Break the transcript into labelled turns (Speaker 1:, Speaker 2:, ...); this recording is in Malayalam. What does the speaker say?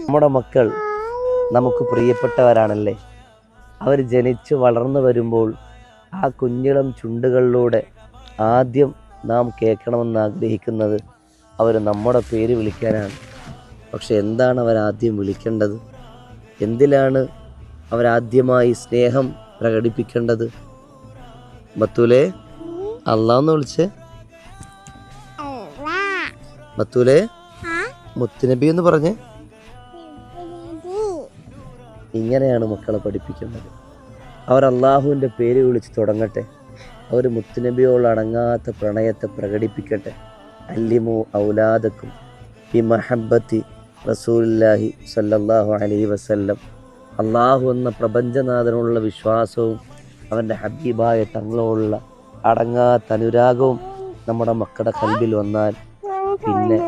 Speaker 1: നമ്മുടെ മക്കൾ നമുക്ക് പ്രിയപ്പെട്ടവരാണല്ലേ. അവർ ജനിച്ച് വളർന്നു വരുമ്പോൾ ആ കുഞ്ഞിളം ചുണ്ടുകളിലൂടെ ആദ്യം നാം കേൾക്കണമെന്ന് ആഗ്രഹിക്കുന്നത് അവർ നമ്മുടെ പേര് വിളിക്കാനാണ്. പക്ഷെ എന്താണ് അവരാദ്യം വിളിക്കേണ്ടത്? എന്തിലാണ് അവരാദ്യമായി സ്നേഹം പ്രകടിപ്പിക്കേണ്ടത്? ബത്തൂലേ, അള്ളാന്ന് വിളിച്ച്. ബത്തൂലേ, മുത്തുനബി എന്ന് പറഞ്ഞ്. ഇങ്ങനെയാണ് മക്കളെ പഠിപ്പിക്കേണ്ടത്. അവർ അള്ളാഹുവിൻ്റെ പേര് വിളിച്ച് തുടങ്ങട്ടെ. അവർ മുത്തുനബിയോട് അടങ്ങാത്ത പ്രണയത്തെ പ്രകടിപ്പിക്കട്ടെ. അല്ലിമു ഔലാദക്കും ബി മഹബ്ബത്തി റസൂലുള്ളാഹി സ്വല്ലല്ലാഹു അലൈഹി വസല്ലം. അള്ളാഹു എന്ന പ്രപഞ്ചനാഥനുള്ള വിശ്വാസവും അവൻ്റെ ഹബീബായ തങ്ങളോടുള്ള അടങ്ങാത്ത അനുരാഗവും നമ്മുടെ മക്കളുടെ കൽബിൽ വന്നാൽ പിന്നെ